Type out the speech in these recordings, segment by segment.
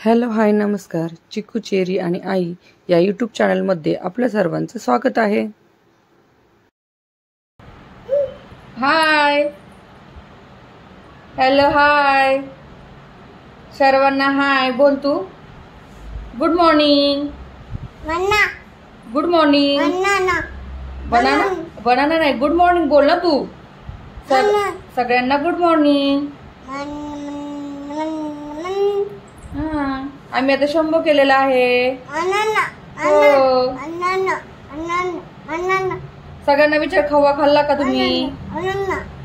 Hello hi नमस्कार. चिकू cherry आणि आई या यूट्यूब चॅनलमध्ये आपल्या सर्वांचं स्वागत आहे. हाय हॅलो हाय सर्वांना हाय बोल तू. Good morning. Good morning. Banana banana नाही गुड मॉर्निंग बोल ना तू. सगळ्यांना गुड मॉर्निंग. आम्ही आता शंभू केलेला आहे. सगळ्यांना विचार खवा खाल्ला का तुम्ही.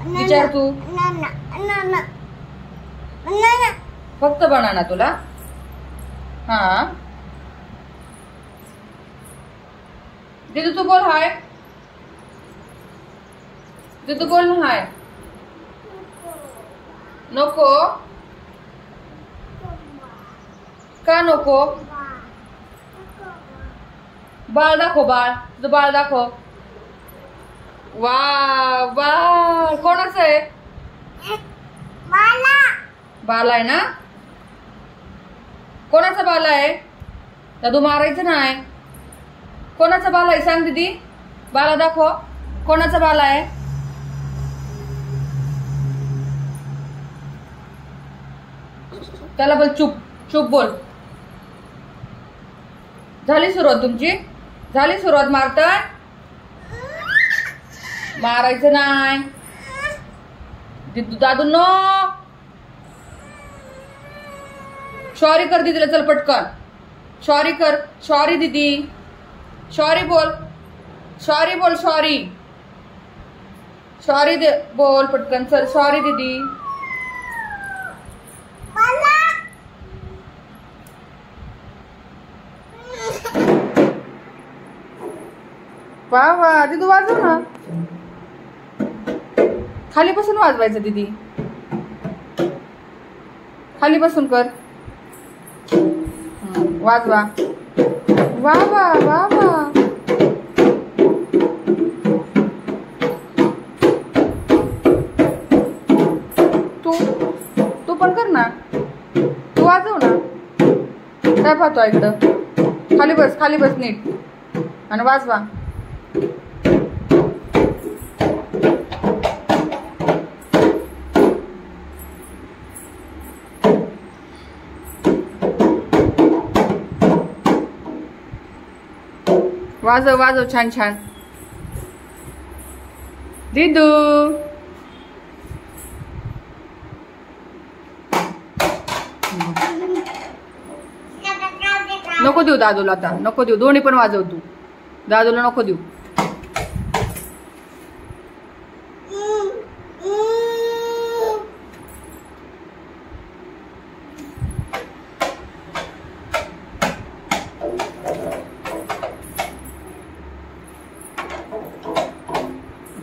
विचार तू. फक्त बनाना तुला. हा दीदी तू बोल हाय. दीदी बोल ना हाय. नको का नको. बाळ दाखव. बाळ तुझं बाळ दाखव. वा बाळ कोणाचं आहे. बाल आहे ना. कोणाचा बाल आहे. दादू मारायचं नाही. कोणाचा बाल आहे सांग दीदी. बाला दाखव. कोणाचा बाल आहे. त्याला बोल चुप चुप बोल. झाली सुरुवात तुमची. झाली सुरुवात मारता. मारायचं नाही. दादू नो. सॉरी कर दीदीला. चल पटकन सॉरी कर. सॉरी दीदी. सॉरी बोल. सॉरी बोल. सॉरी सॉरी दे बोल पटकन. चल सॉरी दीदी. वा वा दीदी वाजव ना. खाली बसून वाजवायचं दीदी. खाली बसून कर. वाजवा. वा वा वा वा. तू पण कर ना. तू वाजव ना. काय पाहतो इकडं. खाली बस. खाली बस नीट आणि वाजवा. वाजव वाजव छान छान. दीदू नको देऊ दादूला. आता नको देऊ. दोन्ही पण वाजव तू. दादूला नको देऊ.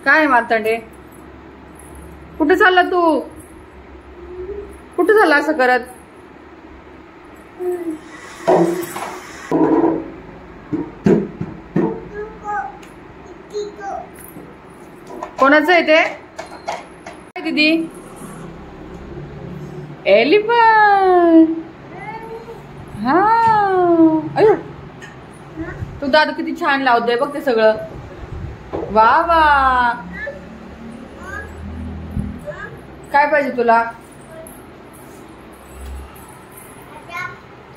काय मारतंडे. कुठे चालला तू. कुठे चालला असं करत. कोणाचं आहे ते. दीदी एलिफंट. हा अयो तू दादू किती छान लावतोय बघ ते सगळं. वा वा. काय पाहिजे तुला.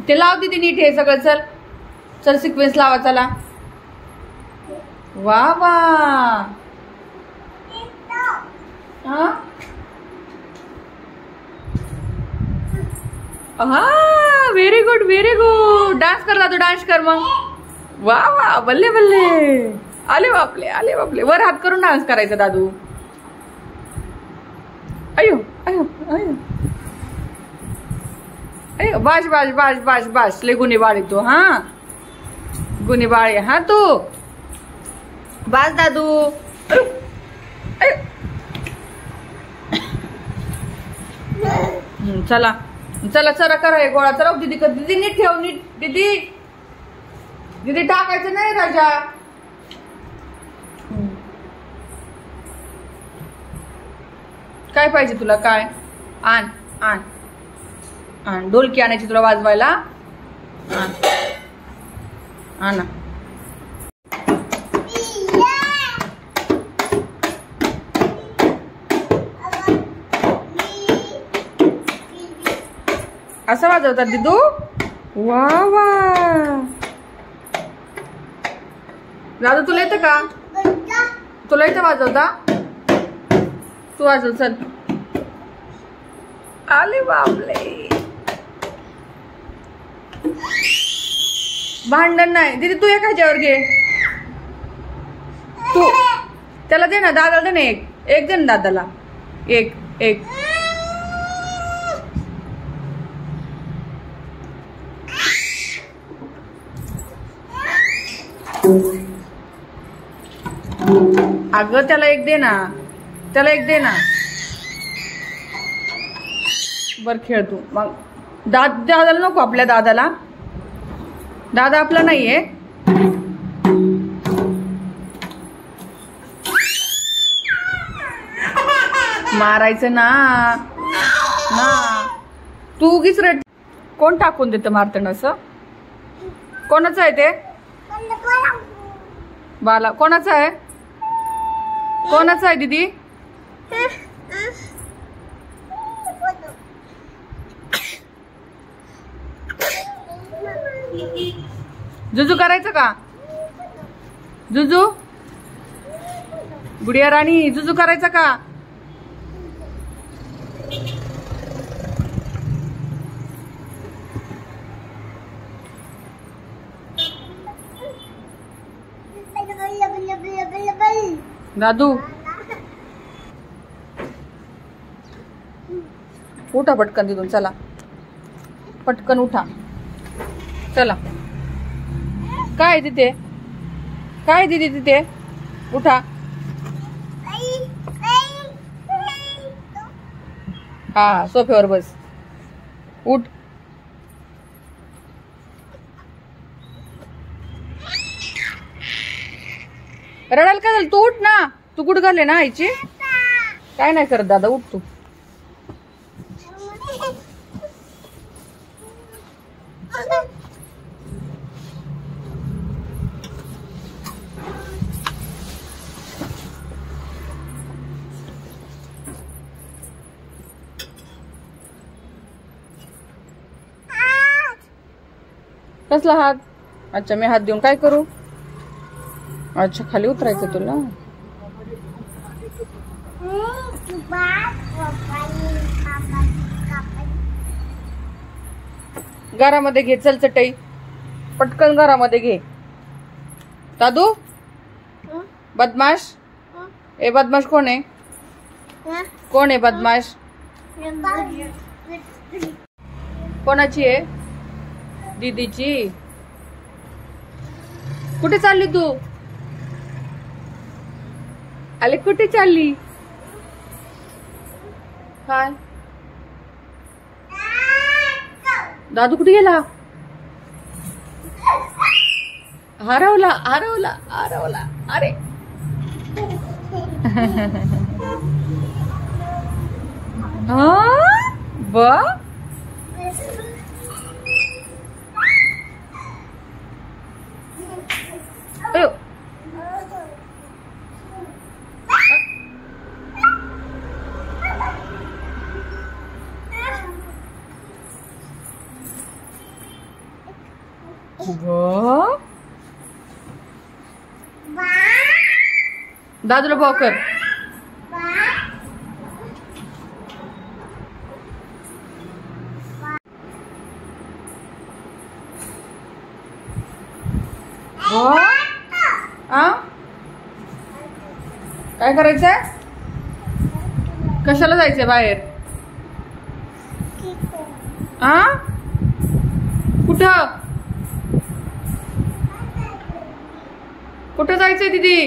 ते लाव दीदी नीट हे सगळं. चल चल सिक्वेन्स लावा चला. वा वा. हा very good very good. Dance कर दादू. डान्स कर मग. वा वा बल्ले बल्ले. आले बापले आले बापले. वर हात करून डान्स करायचा दादू. अयो अयो अयो अयो. Bash bash bash bash bash. ले गुन्हे बाळ तू. हा गुन्हे बाळ हा तू. बास दादू. चला चला चला करा हे गोळा. चला दीदी कर. दीदी नीट ठेव. नीट दीदी. दीदी टाकायचं नाही राजा. काय पाहिजे तुला. काय आण आण आणि ढोलकी आणायची तुला वाजवायला. आण. असं वाजवतात दिदू. वा वा. दादू तुला येतं का? तुला येतं वाजवता? तू वाजव चल. आले बापले. भांडण नाही दीदी. तू एका ह्याच्यावर घे. तू त्याला दे ना. दादाला दे ना. एक दे ना दादाला. एक. अगं त्याला एक दे ना. त्याला एक दे ना. बर खेळ तू. मग दादाला नको. आपल्या दादाला. दादा आपला नाहीये. मारायचं ना. तू उगीच रड. कोण टाकून देतं मारताना असं? कोणाचं आहे ते? बाला. कोणाचं आहे? कोणाचं आहे दीदी? जुजू करायचं का? जुजू. गुडिया राणी जुजू करायचं का? दादू उठा पटकन तिथून. चला पटकन उठा. चला. काय तिथे? काय दीदी तिथे? उठा. हा सोफ्यावर बस. उठ. रडायला काय झालं? तू उठ ना. तू कुठं घालले ना आईची? काय नाही करत दादा. उठ तू. कसला हात? अच्छा मी हात देऊन काय करू? अच्छा खाली उतरायचं तुला. घरामध्ये घे. चल चटई पटकन घरामध्ये घे. दादू बदमाश. ए बदमाश कोण आहे? कोण आहे बदमाश? कोणाची आहे? दीदीची. कुठे चालली तू? अरे कुठे चालली? काय? दादू कुठे गेला? हरवला. अरे बा. दादूला भाव कर. काय करायचंय? कशाला जायचंय बाहेर? कुठं कुठं जायचंय दीदी?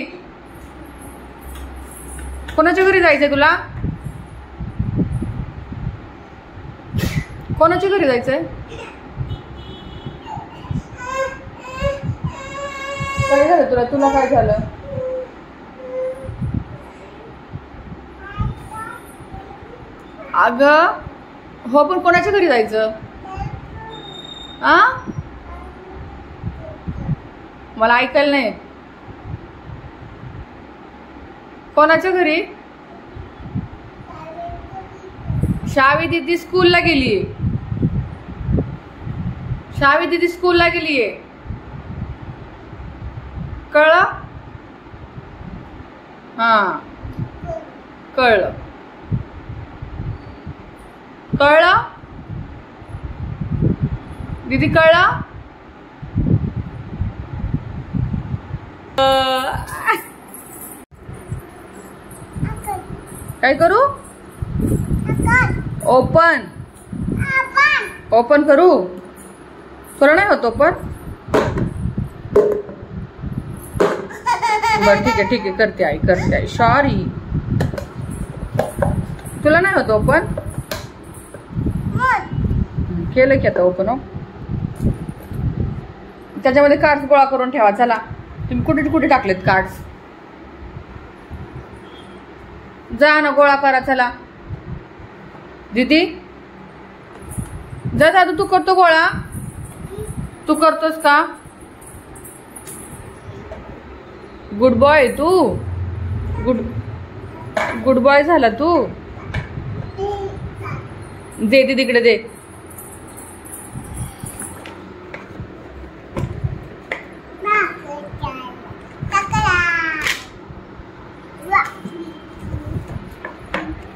कोणाच्या घरी जायचंय तुला? कोणाच्या घरी जायचंय? काय झालं तुला? तुला काय झालं? अगं हो पण कोणाच्या घरी जायचं? आ मला ऐकायला नाही. कोणाच्या घरी? शावी दीदी स्कूलला गेलीये. शावी दीदी स्कूलला गेलीये. कळलं? हा कळलं. कळलं दीदी? कळलं? काय करू? ओपन ओपन करू? तुला नाही होत ओपन? बर ठीक आहे करते आई. सॉरी. तुला नाही होत ओपन? केलं की आता ओपन. त्याच्यामध्ये कार्ड्स गोळा करून ठेवा. चला तुम्ही कुठे कुठे टाकलेत कार्ड्स? जा ना गोळा करा. चला दीदी जा. दादू तू करतो गोळा? तू करतोस का? गुड बॉय तू. गुड बॉय झाला तू. दे दीदीकडे दे.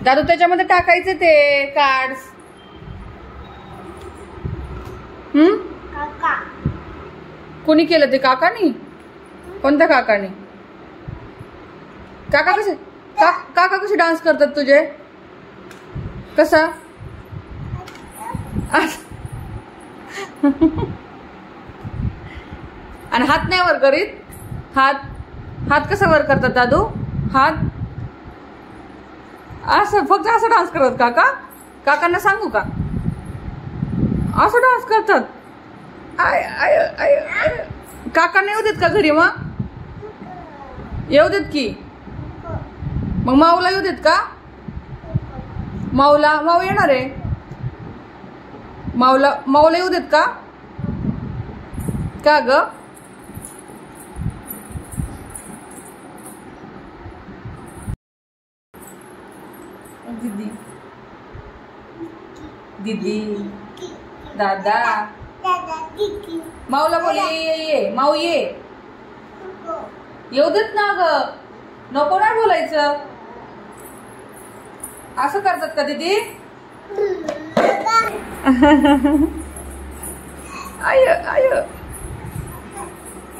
दादू त्याच्यामध्ये टाकायचे ते कार्ड्स. कोणी केलं ते? काकानी? कोणत्या काकानी? काका कसे डान्स करतात तुझे? कसा? आणि हात नाही वर करीत? हात कसा वर करतात दादू? हात असं फक्त असं डान्स करतात काका? काकांना सांगू का? असं डान्स करतात? I I I I. काकांना येऊ देत का घरी? मग येऊ देत की. मग माऊला येऊ देत का? माऊ येणार आहे. माऊला येऊ देत का? का ग? दीदी दादा माऊला बोल. ये माऊ ये. येऊ देत ना ग. नको ना बोलायचं. असं करतात का दीदी? I I.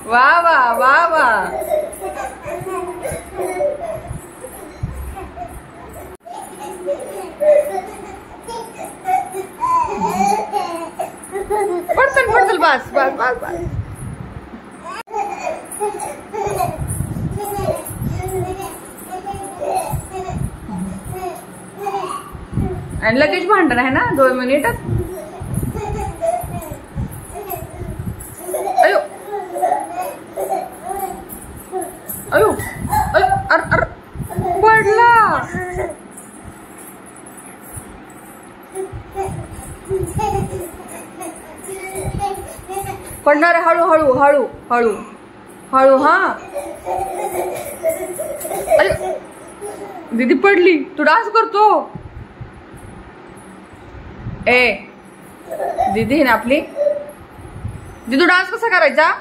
वा वा वा वा. पडतल बस बस बस बस. आणि लगेच भांडण आहे ना 2 मिनिटात. अयो अयो अर पडला. पडणार आहे. हळू हळू हळू हळू हळू. हा अरे दीदी पडली. तू डान्स करतो? ए दीदी आहे ना आपली. दीदी डान्स कसा करायचा?